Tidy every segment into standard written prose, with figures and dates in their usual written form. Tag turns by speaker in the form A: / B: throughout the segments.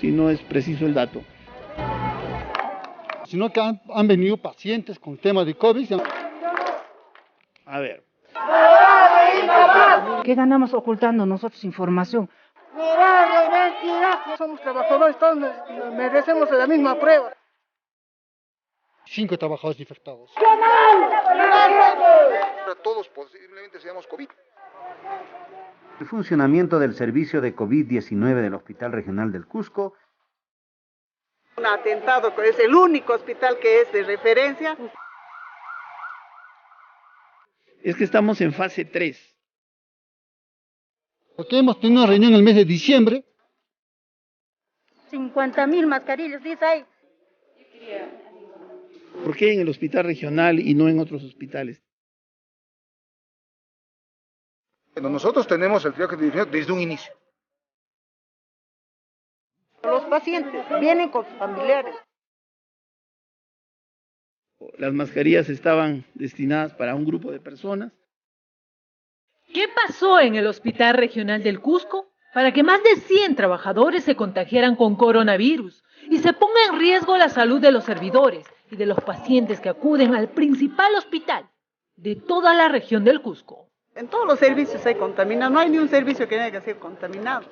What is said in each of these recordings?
A: Si no es preciso el dato.
B: Sino que han venido pacientes con temas de COVID.
A: A ver.
C: ¿Qué ganamos ocultando nosotros información?
D: Somos trabajadores, todos merecemos la misma prueba.
B: 5 trabajadores infectados.
E: Todos posiblemente seamos COVID.
F: El funcionamiento del servicio de COVID-19 del Hospital Regional del Cusco.
G: Un atentado, es el único hospital que es de referencia.
A: Es que estamos en fase 3.
B: Porque hemos tenido una reunión en el mes de diciembre.
H: 50.000 mascarillas, dice ahí.
A: ¿Por qué en el hospital regional y no en otros hospitales?
E: Bueno, nosotros tenemos el triaje definido desde un inicio.
G: Los pacientes vienen con sus familiares.
A: Las mascarillas estaban destinadas para un grupo de personas.
I: ¿Qué pasó en el Hospital Regional del Cusco para que más de 100 trabajadores se contagiaran con coronavirus y se ponga en riesgo la salud de los servidores y de los pacientes que acuden al principal hospital de toda la región del Cusco?
G: En todos los servicios hay contaminados, no hay ni un servicio que tenga que ser contaminado.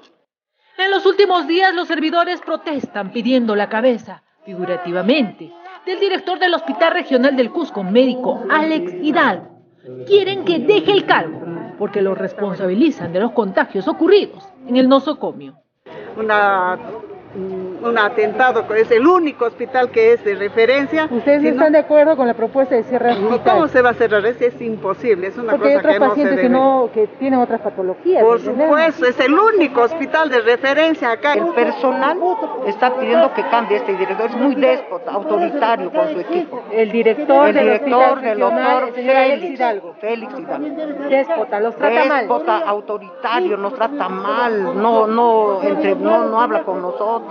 I: En los últimos días los servidores protestan pidiendo la cabeza, figurativamente, del director del Hospital Regional del Cusco, médico Alex Hidalgo. Quieren que deje el cargo porque lo responsabilizan de los contagios ocurridos en el nosocomio.
G: Un atentado, es el único hospital que es de referencia.
C: ¿Ustedes están de acuerdo con la propuesta de cerrar el hospital?
G: ¿Cómo se va a cerrar? Es imposible, es una
C: porque
G: cosa
C: hay otros
G: que
C: pacientes que tienen otras patologías.
G: Por supuesto, es el único hospital de referencia acá.
J: El personal está pidiendo que cambie este director, es muy déspota, autoritario con su equipo.
C: El director del
J: doctor
C: Félix Hidalgo. Déspota, los trata mal.
J: Déspota, autoritario, nos trata mal, no habla con nosotros.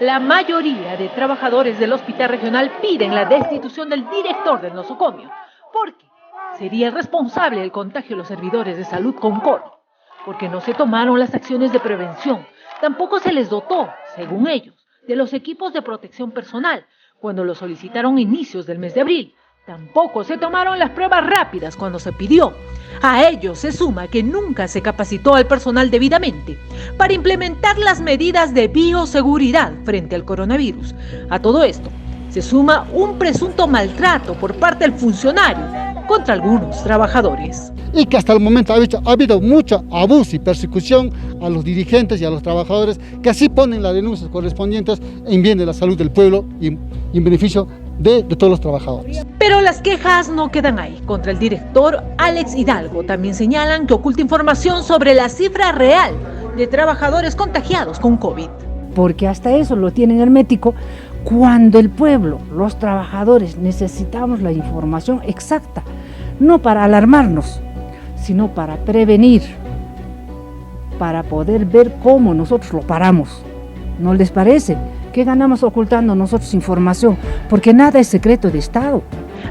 I: La mayoría de trabajadores del hospital regional piden la destitución del director del nosocomio, porque sería el responsable del contagio de los servidores de salud con COVID, porque no se tomaron las acciones de prevención, tampoco se les dotó, según ellos, de los equipos de protección personal, cuando lo solicitaron a inicios del mes de abril. Tampoco se tomaron las pruebas rápidas cuando se pidió. A ello se suma que nunca se capacitó al personal debidamente para implementar las medidas de bioseguridad frente al coronavirus. A todo esto se suma un presunto maltrato por parte del funcionario contra algunos trabajadores.
B: Y que hasta el momento ha habido mucho abuso y persecución a los dirigentes y a los trabajadores que así ponen las denuncias correspondientes en bien de la salud del pueblo y en beneficio de todos los trabajadores.
I: Pero las quejas no quedan ahí. Contra el director Alex Hidalgo también señalan que oculta información sobre la cifra real de trabajadores contagiados con COVID.
C: Porque hasta eso lo tienen hermético. Cuando el pueblo, los trabajadores, necesitamos la información exacta, no para alarmarnos, sino para prevenir, para poder ver cómo nosotros lo paramos. ¿No les parece? ¿Qué ganamos ocultando nosotros información? Porque nada es secreto de Estado.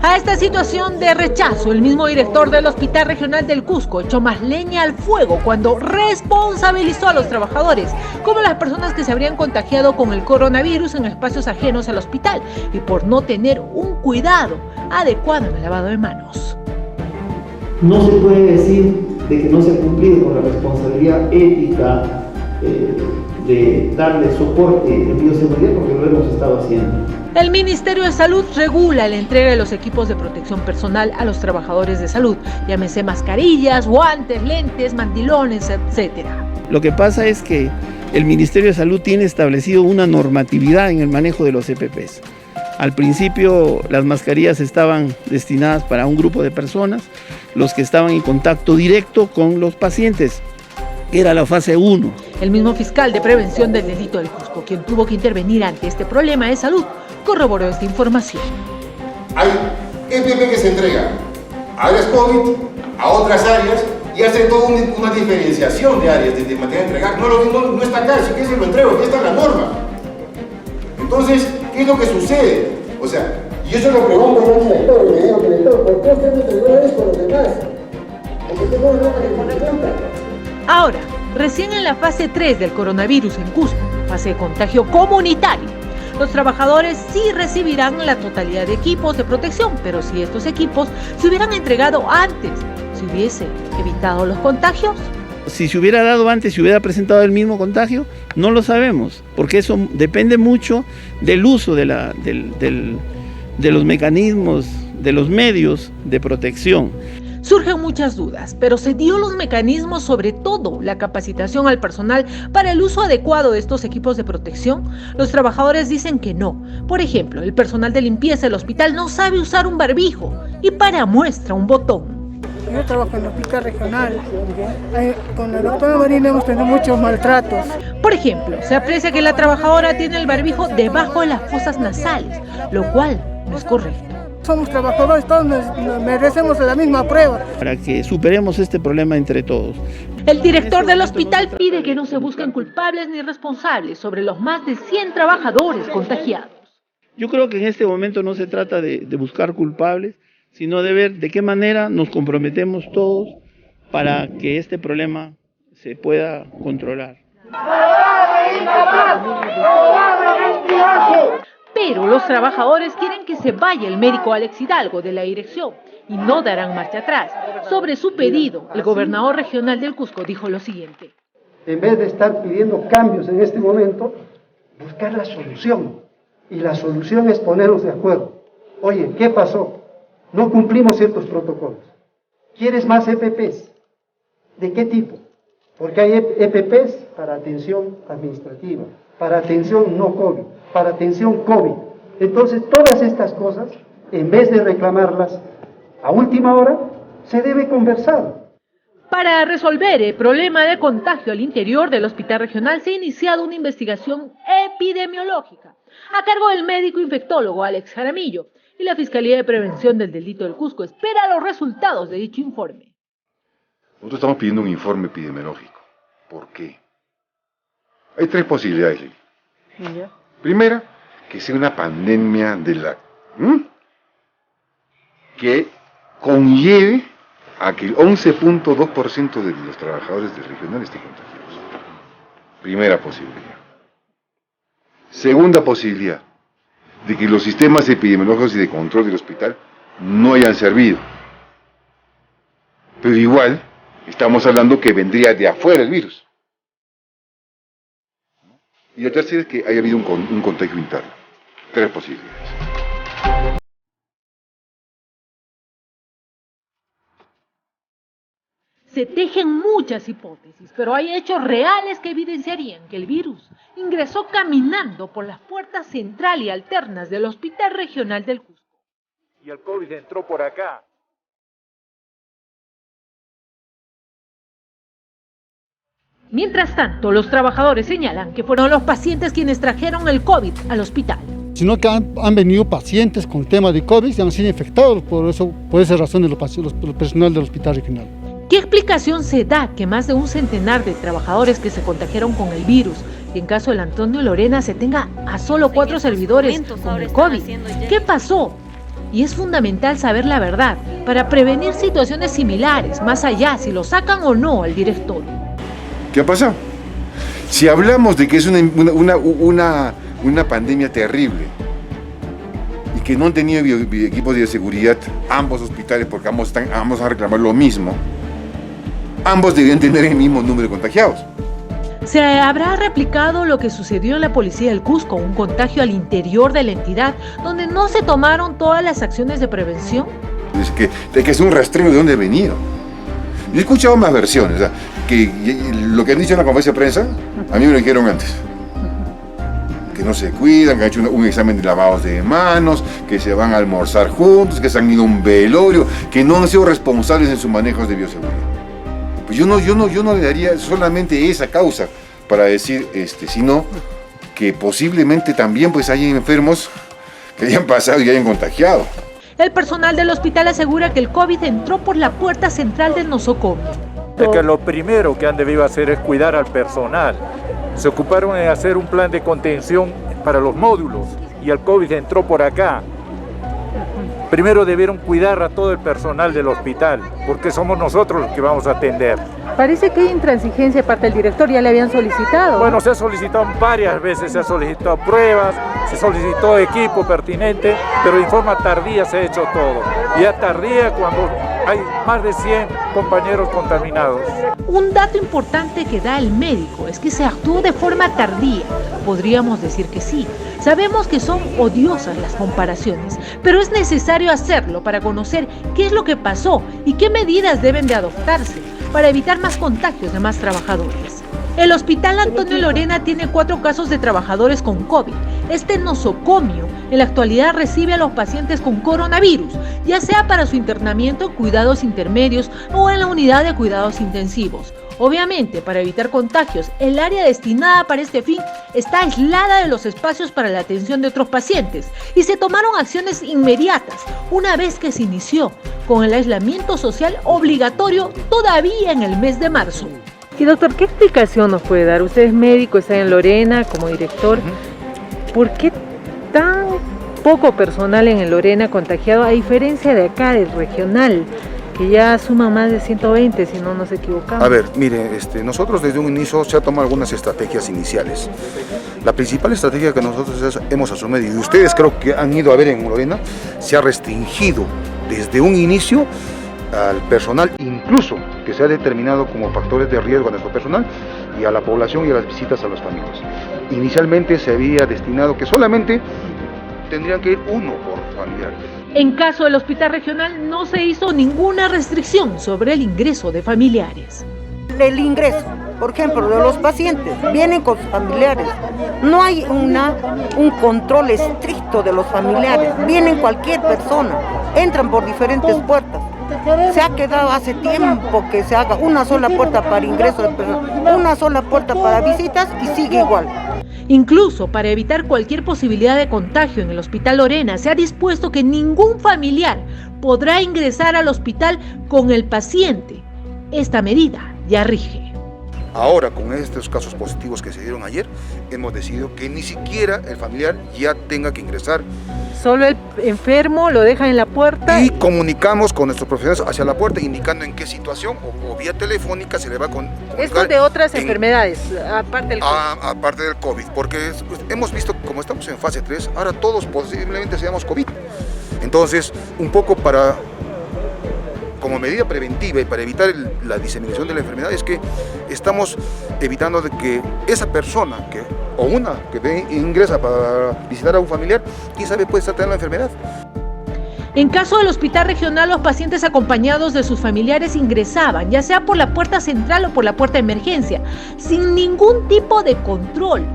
I: A esta situación de rechazo, el mismo director del Hospital Regional del Cusco echó más leña al fuego cuando responsabilizó a los trabajadores, como las personas que se habrían contagiado con el coronavirus en espacios ajenos al hospital y por no tener un cuidado adecuado en el lavado de manos.
K: No se puede decir de que no se ha cumplido con la responsabilidad ética de darle soporte en bioseguridad, porque lo hemos estado haciendo.
I: El Ministerio de Salud regula la entrega de los equipos de protección personal a los trabajadores de salud, llámese mascarillas, guantes, lentes, mandilones, etc.
A: Lo que pasa es que el Ministerio de Salud tiene establecido una normatividad en el manejo de los EPPs. Al principio las mascarillas estaban destinadas para un grupo de personas, los que estaban en contacto directo con los pacientes. Era la fase 1.
I: El mismo fiscal de prevención del delito del Cusco, quien tuvo que intervenir ante este problema de salud, corroboró esta información.
E: Hay EPP que se entrega a áreas COVID, a otras áreas, y hace toda una diferenciación de áreas de materia de entregar. No está acá, si quieres se lo entrego, aquí está la norma. Entonces, ¿qué es lo que sucede? O sea, y eso lo pregunto yo al director, y le digo, director, ¿por qué usted me entregó esto a los demás? Porque tengo una norma que pone cuenta.
I: Ahora, recién en la fase 3 del coronavirus en Cusco, fase de contagio comunitario. Los trabajadores sí recibirán la totalidad de equipos de protección, pero si estos equipos se hubieran entregado antes, ¿se hubiese evitado los contagios?
A: Si se hubiera dado antes, si hubiera presentado el mismo contagio, no lo sabemos, porque eso depende mucho del uso de los mecanismos, de los medios de protección.
I: Surgen muchas dudas, pero se dio los mecanismos, sobre todo la capacitación al personal para el uso adecuado de estos equipos de protección. Los trabajadores dicen que no. Por ejemplo, el personal de limpieza del hospital no sabe usar un barbijo y para muestra un botón.
D: Yo trabajo en el hospital regional. Con la doctora Marina hemos tenido muchos maltratos.
I: Por ejemplo, se aprecia que la trabajadora tiene el barbijo debajo de las fosas nasales, lo cual no es correcto.
D: Somos trabajadores, todos merecemos la misma prueba.
A: Para que superemos este problema entre todos.
I: El director del hospital pide que no se busquen culpables ni responsables sobre los más de 100 trabajadores contagiados.
A: Yo creo que en este momento no se trata de buscar culpables, sino de ver de qué manera nos comprometemos todos para que este problema se pueda controlar.
I: Pero los trabajadores quieren que se vaya el médico Alex Hidalgo de la dirección y no darán marcha atrás. Sobre su pedido, el gobernador regional del Cusco dijo lo siguiente.
L: En vez de estar pidiendo cambios en este momento, buscar la solución. Y la solución es ponernos de acuerdo. Oye, ¿qué pasó? No cumplimos ciertos protocolos. ¿Quieres más EPPs? ¿De qué tipo? Porque hay EPPs para atención administrativa, para atención no COVID, para atención COVID. Entonces, todas estas cosas, en vez de reclamarlas a última hora, se debe conversar.
I: Para resolver el problema de contagio al interior del hospital regional se ha iniciado una investigación epidemiológica a cargo del médico infectólogo Alex Jaramillo, y la Fiscalía de Prevención del Delito del Cusco espera los resultados de dicho informe.
E: Nosotros estamos pidiendo un informe epidemiológico. ¿Por qué? Hay tres posibilidades. Primera, que sea una pandemia de la... que conlleve a que el 11.2% de los trabajadores del regional estén contagiados. Primera posibilidad. Segunda posibilidad, de que los sistemas epidemiológicos y de control del hospital no hayan servido. Pero igual, estamos hablando que vendría de afuera el virus. Y la tercera es que haya habido un contagio interno. Tres posibilidades.
I: Se tejen muchas hipótesis, pero hay hechos reales que evidenciarían que el virus ingresó caminando por las puertas central y alternas del Hospital Regional del Cusco.
M: Y el COVID entró por acá.
I: Mientras tanto, los trabajadores señalan que fueron los pacientes quienes trajeron el COVID al hospital.
B: Sino que han venido pacientes con tema de COVID y han sido infectados por esa razón de los personal del hospital regional.
I: ¿Qué explicación se da que más de un centenar de trabajadores que se contagiaron con el virus y en caso del Antonio Lorena se tenga a solo 4 servidores con el COVID? ¿Qué pasó? Y es fundamental saber la verdad para prevenir situaciones similares, más allá si lo sacan o no al director.
E: ¿Qué ha pasado? Si hablamos de que es una pandemia terrible y que no han tenido equipos de seguridad ambos hospitales porque ambos a reclamar lo mismo, ambos deberían tener el mismo número de contagiados.
I: ¿Se habrá replicado lo que sucedió en la policía del Cusco, un contagio al interior de la entidad donde no se tomaron todas las acciones de prevención?
E: Es que es un rastreo de dónde he venido. Yo he escuchado más versiones, o sea, que lo que han dicho en la conferencia de prensa, a mí me lo dijeron antes. Que no se cuidan, que han hecho un examen de lavados de manos, que se van a almorzar juntos, que se han ido a un velorio, que no han sido responsables en sus manejos de bioseguridad. Pues yo no le daría solamente esa causa para decir, sino que posiblemente también pues hayan enfermos que hayan pasado y hayan contagiado.
I: El personal del hospital asegura que el COVID entró por la puerta central del nosocomio.
M: Es que lo primero que han debido hacer es cuidar al personal. Se ocuparon en hacer un plan de contención para los módulos y el COVID entró por acá. primero debieron cuidar a todo el personal del hospital, porque somos nosotros los que vamos a atender.
I: Parece que hay intransigencia de parte del director, ya le habían solicitado.
M: Bueno, se ha solicitado varias veces, se ha solicitado pruebas, se solicitó equipo pertinente, pero en forma tardía se ha hecho todo. Ya tardía cuando hay más de 100 compañeros contaminados.
I: Un dato importante que da el médico es que se actuó de forma tardía. Podríamos decir que sí. Sabemos que son odiosas las comparaciones, pero es necesario hacerlo para conocer qué es lo que pasó y qué medidas deben de adoptarse para evitar más contagios de más trabajadores. El Hospital Antonio Lorena tiene 4 casos de trabajadores con COVID. Este nosocomio en la actualidad recibe a los pacientes con coronavirus, ya sea para su internamiento en cuidados intermedios o en la unidad de cuidados intensivos. Obviamente, para evitar contagios, el área destinada para este fin está aislada de los espacios para la atención de otros pacientes y se tomaron acciones inmediatas una vez que se inició con el aislamiento social obligatorio todavía en el mes de marzo.
N: Y doctor, ¿qué explicación nos puede dar? Usted es médico, está en Lorena como director. ¿Por qué tan poco personal en el Lorena contagiado a diferencia de acá, del regional? Que ya suma más de 120, si no nos equivocamos.
O: A ver, mire, nosotros desde un inicio se han tomado algunas estrategias iniciales. La principal estrategia que nosotros hemos asumido, y ustedes creo que han ido a ver en Lorena, se ha restringido desde un inicio al personal, incluso que se ha determinado como factores de riesgo a nuestro personal y a la población y a las visitas a las familias. Inicialmente se había destinado que solamente tendrían que ir uno por familiar.
I: En caso del hospital regional no se hizo ninguna restricción sobre el ingreso de familiares.
J: El ingreso, por ejemplo, de los pacientes, vienen con sus familiares. No hay un control estricto de los familiares. Vienen cualquier persona, entran por diferentes puertas. Se ha quedado hace tiempo que se haga una sola puerta para ingreso de personas, una sola puerta para visitas y sigue igual.
I: Incluso para evitar cualquier posibilidad de contagio en el Hospital Lorena, se ha dispuesto que ningún familiar podrá ingresar al hospital con el paciente. Esta medida ya rige.
O: Ahora, con estos casos positivos que se dieron ayer, hemos decidido que ni siquiera el familiar ya tenga que ingresar.
N: Solo el enfermo lo deja en la puerta.
O: Y comunicamos con nuestros profesionales hacia la puerta, indicando en qué situación o vía telefónica se le va a comunicar.
N: Esto de otras enfermedades, aparte del COVID.
O: Aparte del COVID, porque hemos visto, como estamos en fase 3, ahora todos posiblemente seamos COVID. Entonces, un poco como medida preventiva y para evitar la diseminación de la enfermedad, es que estamos evitando de que esa persona o una que ingresa para visitar a un familiar, quién sabe, puede estar teniendo la enfermedad.
I: En caso del hospital regional, los pacientes acompañados de sus familiares ingresaban, ya sea por la puerta central o por la puerta de emergencia, sin ningún tipo de control.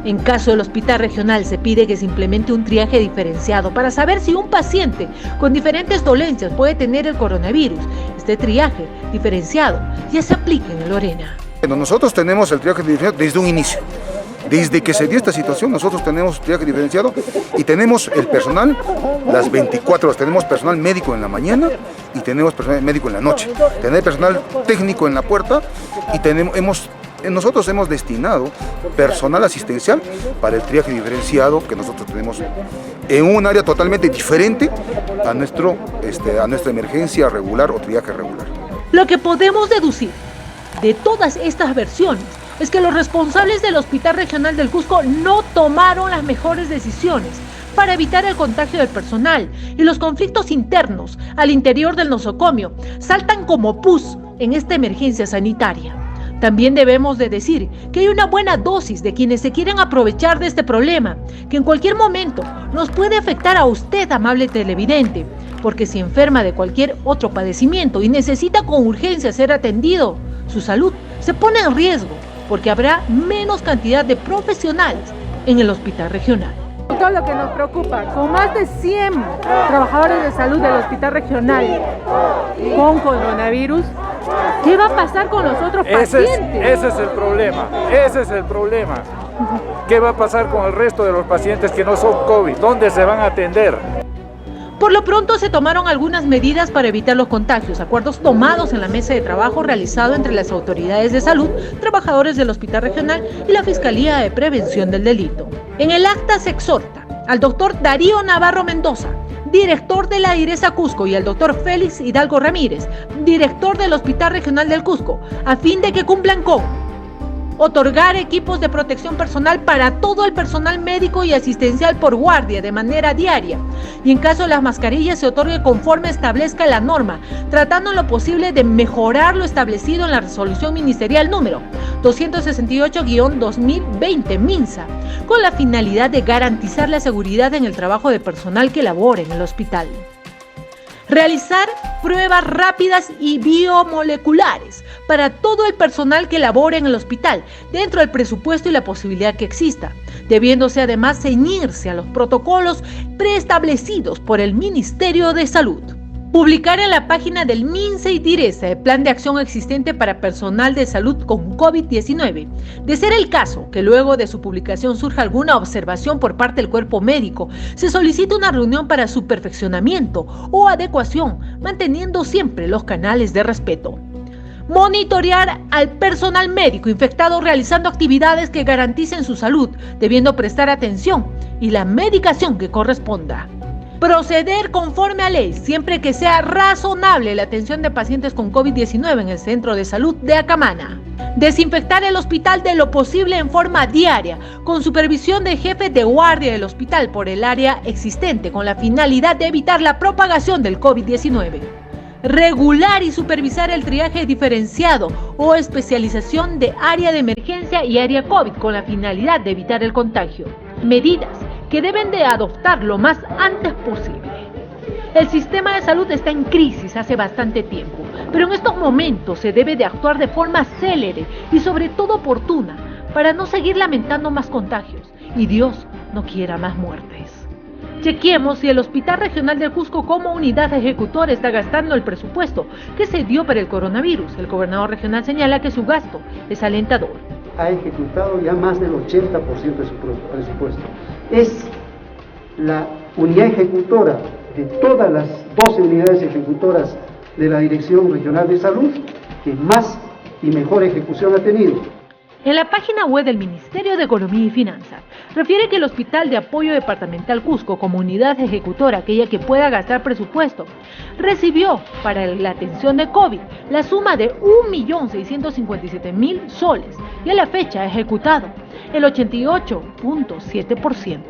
I: En caso del hospital regional, se pide que se implemente un triaje diferenciado para saber si un paciente con diferentes dolencias puede tener el coronavirus. Este triaje diferenciado ya se aplica en Lorena.
O: Bueno, nosotros tenemos el triaje diferenciado desde un inicio. Desde que se dio esta situación, nosotros tenemos triaje diferenciado y tenemos el personal las 24 horas. Tenemos personal médico en la mañana y tenemos personal médico en la noche. Tenemos personal técnico en la puerta y nosotros hemos destinado personal asistencial para el triaje diferenciado que nosotros tenemos en un área totalmente diferente a nuestra emergencia regular o triaje regular.
I: Lo que podemos deducir de todas estas versiones es que los responsables del Hospital Regional del Cusco no tomaron las mejores decisiones para evitar el contagio del personal, y los conflictos internos al interior del nosocomio saltan como pus en esta emergencia sanitaria. También debemos de decir que hay una buena dosis de quienes se quieren aprovechar de este problema, que en cualquier momento nos puede afectar a usted, amable televidente, porque si enferma de cualquier otro padecimiento y necesita con urgencia ser atendido, su salud se pone en riesgo, porque habrá menos cantidad de profesionales en el hospital regional.
N: Todo lo que nos preocupa, con más de 100 trabajadores de salud del hospital regional con coronavirus, ¿qué va a pasar con los otros pacientes?
M: Ese es el problema. ¿Qué va a pasar con el resto de los pacientes que no son COVID? ¿Dónde se van a atender?
I: Por lo pronto se tomaron algunas medidas para evitar los contagios, acuerdos tomados en la mesa de trabajo realizado entre las autoridades de salud, trabajadores del hospital regional y la Fiscalía de Prevención del Delito. En el acta se exhorta al doctor Darío Navarro Mendoza, director de la DIRESA Cusco, y el doctor Félix Hidalgo Ramírez, director del Hospital Regional del Cusco, a fin de que cumplan con otorgar equipos de protección personal para todo el personal médico y asistencial por guardia de manera diaria, y en caso de las mascarillas se otorgue conforme establezca la norma, tratando en lo posible de mejorar lo establecido en la resolución ministerial número 268-2020 MINSA, con la finalidad de garantizar la seguridad en el trabajo de personal que labore en el hospital. Realizar pruebas rápidas y biomoleculares para todo el personal que labore en el hospital, dentro del presupuesto y la posibilidad que exista, debiéndose además ceñirse a los protocolos preestablecidos por el Ministerio de Salud. Publicar en la página del MINSA y DIRESA el plan de acción existente para personal de salud con COVID-19. De ser el caso que luego de su publicación surja alguna observación por parte del cuerpo médico, se solicita una reunión para su perfeccionamiento o adecuación, manteniendo siempre los canales de respeto. Monitorear al personal médico infectado realizando actividades que garanticen su salud, debiendo prestar atención y la medicación que corresponda. Proceder conforme a ley, siempre que sea razonable la atención de pacientes con COVID-19 en el Centro de Salud de Acamana. Desinfectar el hospital de lo posible en forma diaria, con supervisión del jefe de guardia del hospital por el área existente, con la finalidad de evitar la propagación del COVID-19. Regular y supervisar el triaje diferenciado o especialización de área de emergencia y área COVID, con la finalidad de evitar el contagio. Medidas que deben de adoptar lo más antes posible. El sistema de salud está en crisis hace bastante tiempo, pero en estos momentos se debe de actuar de forma célere y sobre todo oportuna para no seguir lamentando más contagios y Dios no quiera más muertes. Chequeemos si el Hospital Regional del Cusco como unidad ejecutora está gastando el presupuesto que se dio para el coronavirus. El gobernador regional señala que su gasto es alentador.
L: Ha ejecutado ya más del 80% de su presupuesto. Es la unidad ejecutora de todas las 12 unidades ejecutoras de la Dirección Regional de Salud que más y mejor ejecución ha tenido.
I: En la página web del Ministerio de Economía y Finanzas, refiere que el Hospital de Apoyo Departamental Cusco, como unidad ejecutora, aquella que pueda gastar presupuesto, recibió para la atención de COVID la suma de 1.657.000 soles y a la fecha ha ejecutado el 88.7%.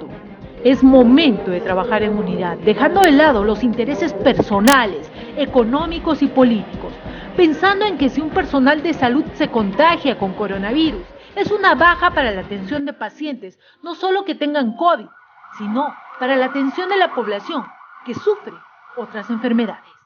I: Es momento de trabajar en unidad, dejando de lado los intereses personales, económicos y políticos, pensando en que si un personal de salud se contagia con coronavirus, es una baja para la atención de pacientes, no solo que tengan COVID, sino para la atención de la población que sufre otras enfermedades.